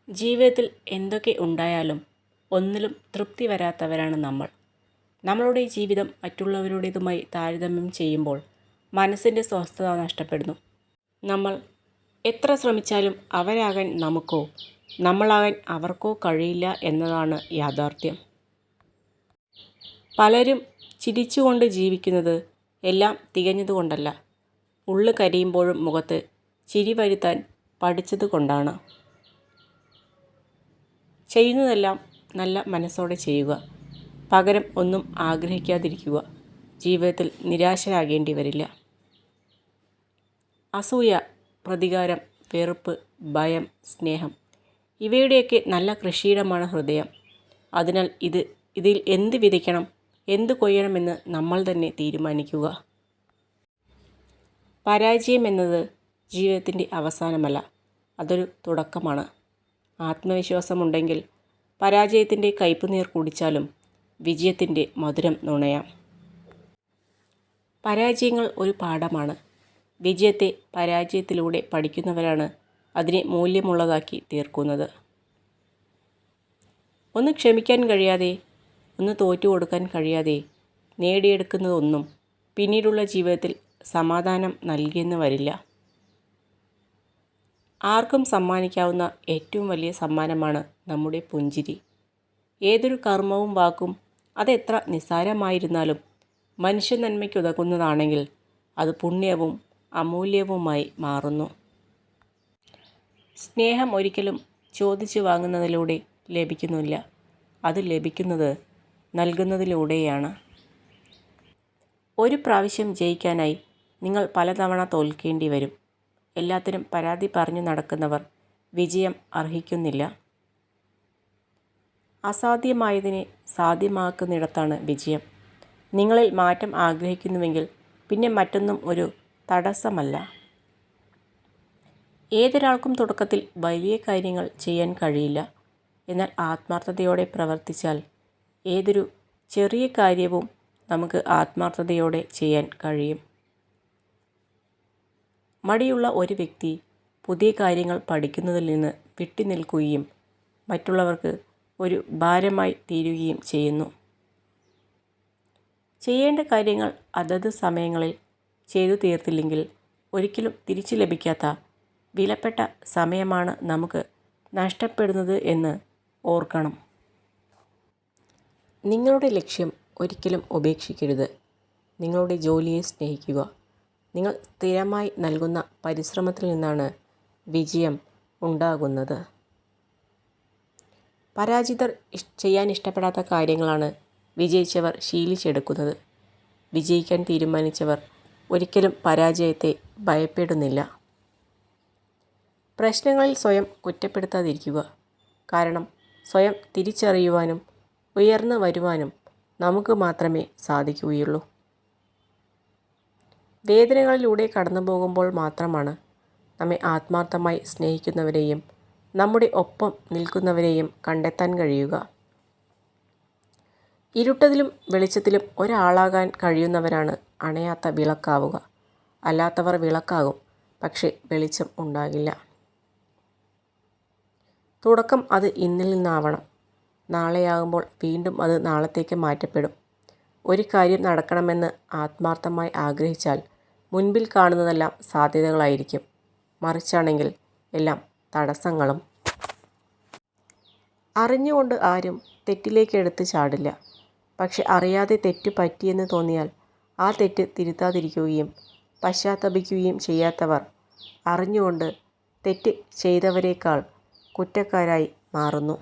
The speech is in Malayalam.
ജീവിതത്തിൽ എന്തൊക്കെ ഉണ്ടായാലും ഒന്നിലും തൃപ്തി വരാത്തവരാണ് നമ്മൾ. നമ്മളുടെ ജീവിതം മറ്റുള്ളവരുടേതുമായി താരതമ്യം ചെയ്യുമ്പോൾ മനസ്സിൻ്റെ സ്വസ്ഥത നഷ്ടപ്പെടുന്നു. നമ്മൾ എത്ര ശ്രമിച്ചാലും അവരാകാൻ നമുക്കോ നമ്മളാകാൻ അവർക്കോ കഴിയില്ല എന്നതാണ് യാഥാർത്ഥ്യം. പലരും ചിരിച്ചുകൊണ്ട് ജീവിക്കുന്നത് എല്ലാം തികഞ്ഞതുകൊണ്ടല്ല, ഉള്ളു കരിയുമ്പോഴും മുഖത്ത് ചിരി വരുത്താൻ പഠിച്ചതുകൊണ്ടാണ്. ചെയ്യുന്നതെല്ലാം നല്ല മനസ്സോടെ ചെയ്യുക, പകരം ഒന്നും ആഗ്രഹിക്കാതിരിക്കുക. ജീവിതത്തിൽ നിരാശരാകേണ്ടി വരില്ല. അസൂയ, പ്രതികാരം, വെറുപ്പ്, ഭയം, സ്നേഹം ഇവയുടെയൊക്കെ നല്ല കൃഷിയിടമാണ് ഹൃദയം. അതിനാൽ ഇതിൽ എന്ത് വിതയ്ക്കണം, എന്ത് കൊയ്യണമെന്ന് നമ്മൾ തന്നെ തീരുമാനിക്കുക. പരാജയം എന്നത് ജീവിതത്തിൻ്റെ അവസാനമല്ല, അതൊരു തുടക്കമാണ്. ആത്മവിശ്വാസമുണ്ടെങ്കിൽ പരാജയത്തിൻ്റെ കയ്പുനീർ കുടിച്ചാലും വിജയത്തിൻ്റെ മധുരം നുണയാം. പരാജയങ്ങൾ ഒരു പാഠമാണ്. വിജയത്തെ പരാജയത്തിലൂടെ പഠിക്കുന്നവരാണ് അതിനെ മൂല്യമുള്ളതാക്കി തീർക്കുന്നത്. ഒന്ന് ക്ഷമിക്കാൻ കഴിയാതെ, ഒന്ന് തോറ്റു കൊടുക്കാൻ കഴിയാതെ നേടിയെടുക്കുന്നതൊന്നും പിന്നീടുള്ള ജീവിതത്തിൽ സമാധാനം നൽകിയെന്ന് വരില്ല. ആർക്കും സമ്മാനിക്കാവുന്ന ഏറ്റവും വലിയ സമ്മാനമാണ് നമ്മുടെ പുഞ്ചിരി. ഏതൊരു കർമ്മവും വാക്കും അതെത്ര നിസ്സാരമായിരുന്നാലും മനുഷ്യ നന്മയ്ക്കുതകുന്നതാണെങ്കിൽ അത് പുണ്യവും അമൂല്യവുമായി മാറുന്നു. സ്നേഹം ഒരിക്കലും ചോദിച്ചു വാങ്ങുന്നതിലൂടെ ലഭിക്കുന്നില്ല, അത് ലഭിക്കുന്നത് നൽകുന്നതിലൂടെയാണ്. ഒരു പ്രാവശ്യം ജയിക്കാനായി നിങ്ങൾ പലതവണ തോൽക്കേണ്ടി വരും. എല്ലാത്തിനും പരാതി പറഞ്ഞു നടക്കുന്നവർ വിജയം അർഹിക്കുന്നില്ല. അസാധ്യമായതിനെ സാധ്യമാക്കുന്നിടത്താണ് വിജയം. നിങ്ങളിൽ മാറ്റം ആഗ്രഹിക്കുന്നുവെങ്കിൽ പിന്നെ മറ്റൊന്നും ഒരു തടസ്സമല്ല. ഏതൊരാൾക്കും തുടക്കത്തിൽ വലിയ കാര്യങ്ങൾ ചെയ്യാൻ കഴിയില്ല. എന്നാൽ ആത്മാർത്ഥതയോടെ പ്രവർത്തിച്ചാൽ ഏതൊരു ചെറിയ കാര്യവും നമുക്ക് ആത്മാർത്ഥതയോടെ ചെയ്യാൻ കഴിയും. മടിയുള്ള ഒരു വ്യക്തി പുതിയ കാര്യങ്ങൾ പഠിക്കുന്നതിൽ നിന്ന് വിട്ടുനിൽക്കുകയും മറ്റുള്ളവർക്ക് ഒരു ഭാരമായി തീരുകയും ചെയ്യുന്നു. ചെയ്യേണ്ട കാര്യങ്ങൾ അതത് സമയങ്ങളിൽ ചെയ്തു തീർത്തില്ലെങ്കിൽ ഒരിക്കലും തിരിച്ചു ലഭിക്കാത്ത വിലപ്പെട്ട സമയമാണ് നമുക്ക് നഷ്ടപ്പെടുന്നത് എന്ന് ഓർക്കണം. നിങ്ങളുടെ ലക്ഷ്യം ഒരിക്കലും ഉപേക്ഷിക്കരുത്. നിങ്ങളുടെ ജോലിയെ സ്നേഹിക്കുക. നിങ്ങൾ സ്ഥിരമായി നൽകുന്ന പരിശ്രമത്തിൽ നിന്നാണ് വിജയം ഉണ്ടാകുന്നത്. പരാജിതർ ചെയ്യാൻ ഇഷ്ടപ്പെടാത്ത കാര്യങ്ങളാണ് വിജയിച്ചവർ ശീലിച്ചെടുക്കുന്നത്. വിജയിക്കാൻ തീരുമാനിച്ചവർ ഒരിക്കലും പരാജയത്തെ ഭയപ്പെടുന്നില്ല. പ്രശ്നങ്ങളിൽ സ്വയം കുറ്റപ്പെടുത്താതിരിക്കുക. കാരണം സ്വയം തിരിച്ചറിയുവാനും ഉയർന്നു വരുവാനും നമുക്ക് മാത്രമേ സാധിക്കുകയുള്ളൂ. വേദനകളിലൂടെ കടന്നു പോകുമ്പോൾ മാത്രമാണ് നമ്മെ ആത്മാർത്ഥമായി സ്നേഹിക്കുന്നവരെയും നമ്മുടെ ഒപ്പം നിൽക്കുന്നവരെയും കണ്ടെത്താൻ കഴിയുക. ഇരുട്ടത്തിലും വെളിച്ചത്തിലും ഒരാളാകാൻ കഴിയുന്നവരാണ് അണയാത്ത വിളക്കാവുക. അല്ലാത്തവർ വിളക്കാകും, പക്ഷേ വെളിച്ചം ഉണ്ടാകില്ല. തുടക്കം അത് ഇന്നിൽ നിന്നാവണം. നാളെയാകുമ്പോൾ വീണ്ടും അത് നാളത്തേക്ക് മാറ്റപ്പെടും. ഒരു കാര്യം നടക്കണമെന്ന് ആത്മാർത്ഥമായി ആഗ്രഹിച്ചാൽ മുൻപിൽ കാണുന്നതെല്ലാം സാധ്യതകളായിരിക്കും. മറിച്ചാണെങ്കിൽ എല്ലാം തടസ്സങ്ങളും. അറിഞ്ഞുകൊണ്ട് ആരും തെറ്റിലേക്ക് എടുത്ത് ചാടില്ല. പക്ഷെ അറിയാതെ തെറ്റ് പറ്റിയെന്ന് തോന്നിയാൽ ആ തെറ്റ് തിരുത്താതിരിക്കുകയും പശ്ചാത്തപിക്കുകയും ചെയ്യാത്തവർ അറിഞ്ഞുകൊണ്ട് തെറ്റ് ചെയ്തവരേക്കാൾ കുറ്റക്കാരായി മാറുന്നു.